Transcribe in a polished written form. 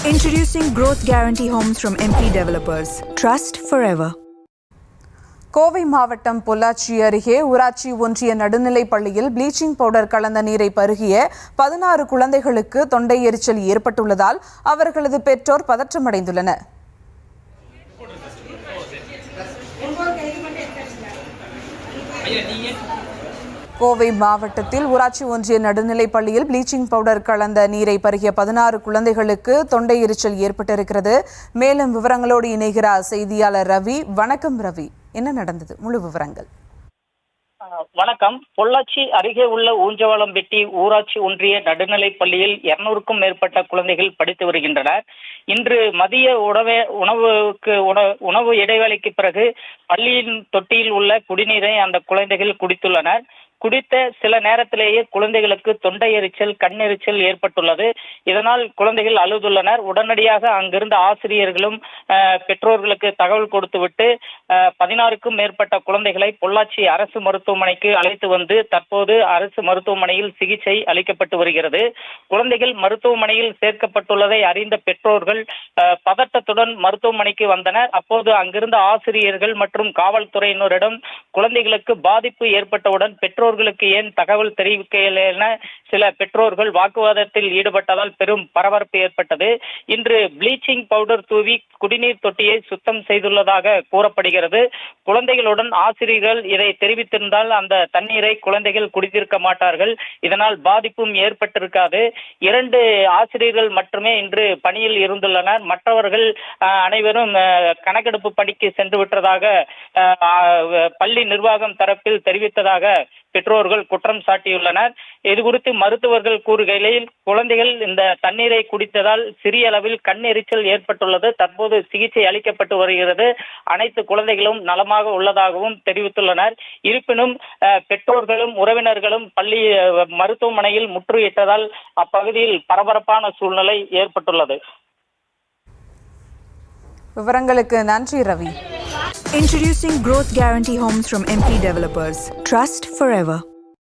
Introducing Growth Guarantee Homes from MP Developers. Trust forever. Kovai மாவட்டம் பொள்ளாச்சி அருகே ஊராட்சி ஒன்றிய நடுநிலைப் பள்ளியில் ப்ளீச்சிங் பவுடர் கலந்த நீரை பருகிய 16 குழந்தைகளுக்கு தொண்டை எரிச்சல் ஏற்பட்டுள்ளதால் அவர்களது பெற்றோர் பதற்றமடைந்துள்ளனர். கோவை மாவட்டத்தில் ஊராட்சி ஒன்றிய நடுநிலைப் பள்ளியில் ப்ளீச்சிங் பவுடர் கலந்த நீரை பருகிய 16 குழந்தைகளுக்கு தொண்டை எரிச்சல் ஏற்பட்டிருக்கிறது. மேலும் விவரங்களோடு இணைகிறார் செய்தியாளர் ரவி. வணக்கம் ரவி, என்ன நடந்தது? முழு விவரங்கள். வணக்கம். பொள்ளாச்சி அருகே உள்ள ஊஞ்சவளம்பட்டி ஊராட்சி ஒன்றிய நடுநிலைப் பள்ளியில் 200க்கும் மேற்பட்ட குழந்தைகள் படித்து வருகின்றனர். இன்று மதிய உணவு இடைவேளைக்கு பிறகு பள்ளியின் தொட்டியில் உள்ள குடிநீரை அந்த குழந்தைகள் குடித்துள்ளனர். குடித்த சில நேரத்திலேயே குழந்தைகளுக்கு தொண்டை எரிச்சல், கண்ணெரிச்சல் ஏற்பட்டுள்ளது. இதனால் குழந்தைகள் அழுதுள்ளனர். உடனடியாக அங்கிருந்த ஆசிரியர்களும் பெற்றோர்களுக்கு தகவல் கொடுத்துவிட்டு 16க்கும் மேற்பட்ட குழந்தைகளை பொள்ளாச்சி அரசு மருத்துவமனைக்கு அழைத்து வந்து தற்போது அரசு மருத்துவமனையில் சிகிச்சை அளிக்கப்பட்டு வருகிறது. குழந்தைகள் மருத்துவமனையில் சேர்க்கப்பட்டுள்ளதை அறிந்த பெற்றோர்கள் பதட்டத்துடன் மருத்துவமனைக்கு வந்தனர். அப்போது அங்கிருந்த ஆசிரியர்கள் மற்றும் காவல்துறையினரிடம் குழந்தைகளுக்கு பாதிப்பு ஏற்பட்டவுடன் பெற்றோர்களுக்கு ஏன் தகவல் தெரிவிக்கல என சில பெற்றோர்கள் வாக்குவாதத்தில் ஈடுபட்டதால் பெரும் பரபரப்பு ஏற்பட்டது. இன்று ப்ளீச்சிங் பவுடர் தூவி குடிநீர் தொட்டியை சுத்தம் செய்துள்ளதாக கூறப்படுகிறது. குழந்தைகளுடன் ஆசிரியர்கள் இதை தெரிவித்திருந்தால் அந்த தண்ணீரை குழந்தைகள் குடித்திருக்க மாட்டார்கள். இதனால் பாதிப்பும் ஏற்பட்டிருக்காது. 2 ஆசிரியர்கள் மட்டுமே இன்று பணியில் இருந்துள்ளனர். மற்றவர்கள் அனைவரும் கணக்கெடுப்பு பணிக்கு சென்று விட்டதாக பள்ளி நிர்வாகம் தரப்பில் தெரிவித்ததாக பெற்றோர்கள் குற்றம் சாட்டியுள்ளனர். இது குறித்து மருத்துவர்கள் கூறுகையில் குழந்தைகள் இந்த தண்ணீரை குடித்ததால் சிறிய அளவில் கண் எரிச்சல் ஏற்பட்டுள்ளது. தற்போது சிகிச்சை அளிக்கப்பட்டு வருகிறது. அனைத்து குழந்தைகளும் நலமாக உள்ளதாகவும் தெரிவித்துள்ளனர். இருப்பினும் பெற்றோர்களும் உறவினர்களும் பள்ளி மருத்துவமனையில் முற்றுகையிட்டதால் அப்பகுதியில் பரபரப்பான சூழ்நிலை ஏற்பட்டுள்ளது. விவரங்களுக்கு நன்றி Ravi. Introducing Growth Guarantee Homes from MP Developers. Trust forever.